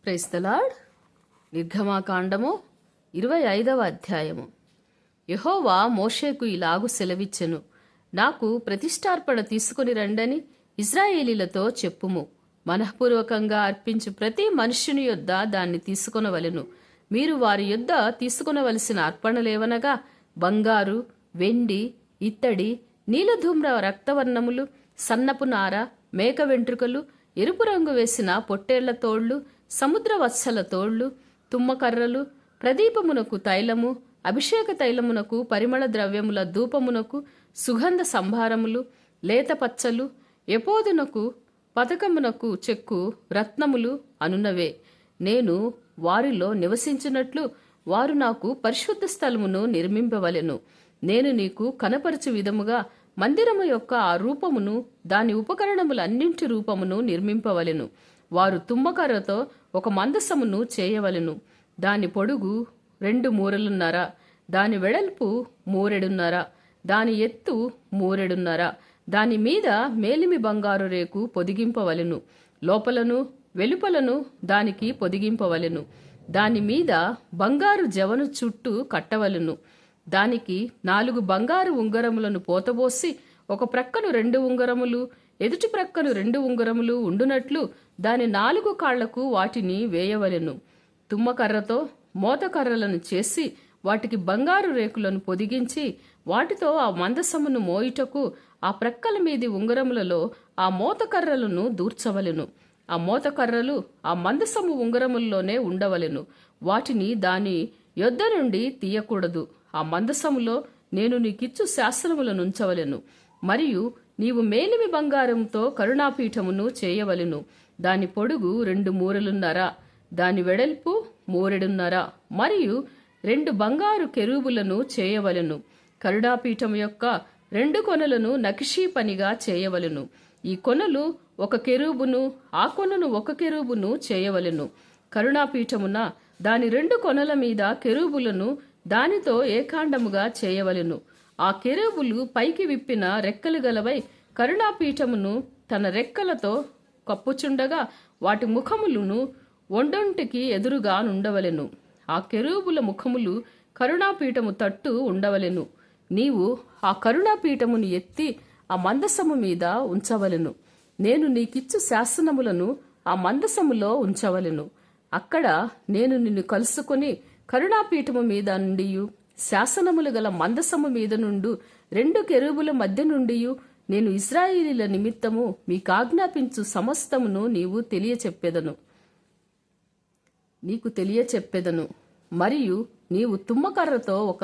Praise the lord. నిర్గమాకాండము 25వ అధ్యాయము. యెహోవా మోషేకు ఇలాగు సెలవిచ్చెను, నాకు ప్రతిష్టార్పణ తీసుకుని రండని ఇశ్రాయేలీలతో చెప్పుము. మనఃపూర్వకంగా అర్పించు ప్రతి మనుష్యుని యొద్ద దాన్ని తీసుకొనవలెను. మీరు వారి యొద్ద తీసుకొనవలసిన అర్పణలేవనగా బంగారు, వెండి, ఇత్తడి, నీలధూమ్ర రక్తవర్ణములు, సన్నపు నార, మేక వెంట్రుకలు, ఎరుపు రంగు వేసిన పొట్టేళ్ల తోళ్లు, సముద్ర వత్సల తోళ్లు, తుమ్మకర్రలు, ప్రదీపమునకు తైలము, అభిషేక తైలమునకు, పరిమళ ద్రవ్యముల ధూపమునకు, సుగంధ సంభారములు, లేత పచ్చలు, ఎపోదునకు, పతకమునకు చెక్కు రత్నములు అనునవే. నేను వారిలో నివసించినట్లు వారు నాకు పరిశుద్ధ స్థలమును నిర్మింపవలెను. నేను నీకు కనపరచు విధముగా మందిరము యొక్క ఆ రూపమును, దాని ఉపకరణములన్నింటి రూపమును నిర్మింపవలెను. వారు తుమ్మకర్రతో ఒక మందసమును చేయవలెను. దాని పొడుగు 2 మూరలున్నర, దాని వెడల్పు 3 మూరెడున్నర, దాని ఎత్తు 3 మూరెడున్నర. దాని మీద మేలిమి బంగారు రేకు పొదిగింపవలెను. లోపలను వెలుపలను దానికి పొదిగింపవలెను. దాని మీద బంగారు జవను చుట్టూ కట్టవలెను. దానికి 4 బంగారు ఉంగరములను పోతబోసి ఒక ప్రక్కను 2 ఉంగరములు, ఎదుటి ప్రక్కను 2 ఉంగరములు ఉండునట్లు దాని 4 కాళ్లకు వాటిని వేయవలెను. తుమ్మకర్రతో మోతకర్రలను చేసి వాటికి బంగారు రేకులను పొదిగించి వాటితో ఆ మందసమును మోయుటకు ఆ ప్రక్కల మీది ఉంగరములలో ఆ మోతకర్రలను దూర్చవలెను. ఆ మోతకర్రలు ఆ మందసము ఉంగరముల్లోనే ఉండవలెను. వాటిని దాని యొద్ద నుండి తీయకూడదు. ఆ మందసములో నేను నీకిచ్చు శాసనములను ఉంచవలెను. మరియు నీవు మేలిమి బంగారంతో కరుణాపీఠమును చేయవలెను. దాని పొడుగు 2 మూరలున్నర, దాని వెడల్పు 3 మూరెడున్నర. మరియు 2 బంగారు కెరూబులను చేయవలెను. కరుణాపీఠము యొక్క 2 కొనలను నకిషీ పనిగా చేయవలెను. ఈ కొనలు 1 కెరూబును, ఆ కొనను 1 కెరూబును చేయవలెను. కరుణాపీఠమున దాని 2 కొనల మీద కెరూబులను దానితో ఏకాండముగా చేయవలెను. ఆ కెరూబులు పైకి విప్పిన రెక్కలు గలవై కరుణాపీఠమును తన రెక్కలతో కప్పుచుండగా వాటి ముఖములను ఒండొంటికి ఎదురుగా నుండవలెను. ఆ కెరూబుల ముఖములు కరుణాపీఠము తట్టు ఉండవలెను. నీవు ఆ కరుణాపీఠమును ఎత్తి ఆ మందసము మీద ఉంచవలెను. నేను నీకిచ్చు శాసనములను ఆ మందసములో ఉంచవలెను. అక్కడ నేను నిన్ను కలుసుకొని కరుణాపీఠము మీద నుండియు శాసనములు గల మందసము మీద నుండు 2 కెరూబుల మధ్య నుండియు నేను ఇశ్రాయేలీల నిమిత్తము మీకాజ్ఞాపించు సమస్తమును నీకు తెలియచెప్పెదను. మరియు నీవు తుమ్మకర్రతో ఒక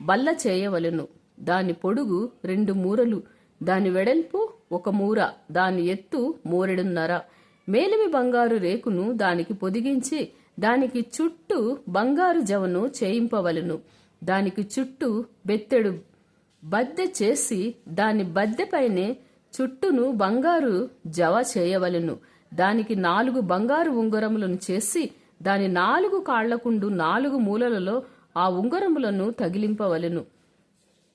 బల్ల చేయవలెను. దాని పొడుగు 2 మూరలు, దాని వెడల్పు 1 మూర, దాని ఎత్తు 3 మూరెడున్నర. మేలిమి బంగారు రేకును దానికి పొదిగించి దానికి చుట్టూ బంగారు జవను చేయింపవలెను. దానికి చుట్టూ బెత్తెడు బద్దె చేసి దాని బద్దెపైనే చుట్టూను బంగారు జవ చేయవలెను. దానికి 4 బంగారు ఉంగరములను చేసి దాని 4 కాళ్లకుండు 4 మూలలలో ఆ ఉంగరములను తగిలింపవలెను.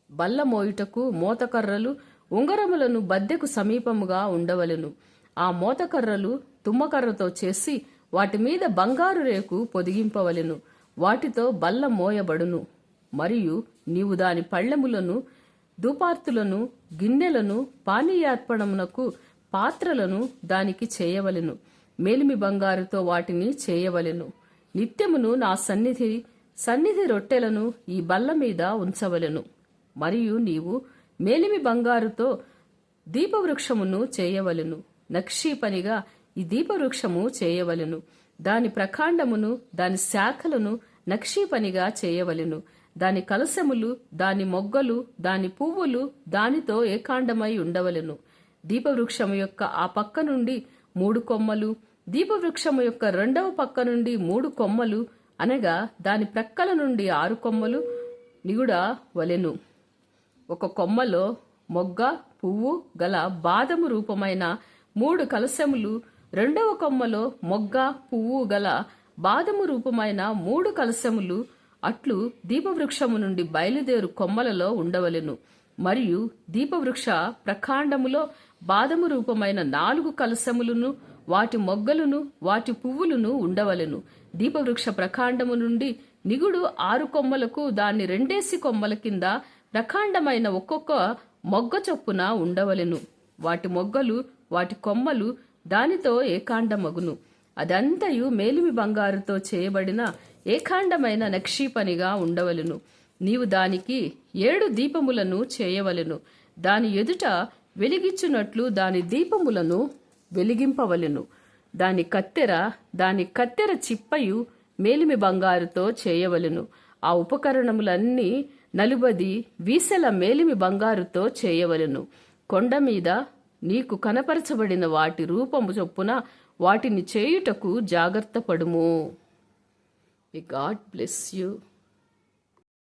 బల్ల మోయుటకు మోతకర్రలు ఉంగరములను బద్దెకు సమీపముగా ఉండవలెను. ఆ మోతకర్రలు తుమ్మకర్రతో చేసి వాటి మీద బంగారు రేకు పొదిగింపవలెను. వాటితో బల్ల మోయబడును. మరియు నీవు దాని పళ్ళెములను, ధూపార్తులను, గిన్నెలను, పానీయార్పణమునకు పాత్రలను దానికి చేయవలెను. మేలిమి బంగారుతో వాటిని చేయవలెను. నిత్యమును నా సన్నిధి రొట్టెలను ఈ బల్ల మీద ఉంచవలెను. మరియు నీవు మేలిమి బంగారుతో దీపవృక్షమును చేయవలెను. నక్షీ పనిగా ఈ దీపవృక్షము చేయవలెను. దాని ప్రకాండమును దాని శాఖలను నక్షీ పనిగా చేయవలెను. దాని కలశములు, దాని మొగ్గలు, దాని పువ్వులు దానితో ఏకాండమై ఉండవలెను. దీపవృక్షము యొక్క ఆ పక్క నుండి 3 కొమ్మలు, దీపవృక్షము యొక్క 2వ పక్క నుండి 3 కొమ్మలు, అనగా దాని ప్రక్కల నుండి 6 కొమ్మలు నిగుడవలెను. 1 కొమ్మలో మొగ్గ, పువ్వు గల బాదము రూపమైన 3 కలశములు, 2వ కొమ్మలో మొగ్గ, పువ్వు గల బాదము రూపమైన 3 కలశములు అట్లు దీపవృక్షము నుండి బయలుదేరు కొమ్మలలో ఉండవలెను. మరియు దీపవృక్ష ప్రకాండములో బాదము రూపమైన 4 కలశములను వాటి మొగ్గలును వాటి పువ్వులును ఉండవలెను. దీపవృక్ష ప్రకాండము నుండి నిగుడు 6 కొమ్మలకు దాని 2 కొమ్మల కింద ప్రకాండమైన ఒక్కొక్క మొగ్గ చొప్పున ఉండవలెను. వాటి మొగ్గలు వాటి కొమ్మలు దానితో ఏకాండమగును. అదంతయు మేలిమి బంగారుతో చేయబడిన ఏకాండమైన నక్షీ పనిగా ఉండవలెను. నీవు దానికి 7 దీపములను చేయవలెను. దాని ఎదుట వెలిగించున్నట్లు దాని దీపములను వెలిగింపవలెను. దాని కత్తెర చిప్పయు మేలిమి బంగారుతో చేయవలెను. ఆ ఉపకరణములన్నీ 40 వీసెల మేలిమి బంగారుతో చేయవలెను. కొండ మీద నీకు కనపరచబడిన వాటి రూపము చొప్పున వాటిని చేయుటకు జాగ్రత్త పడుము. God bless you.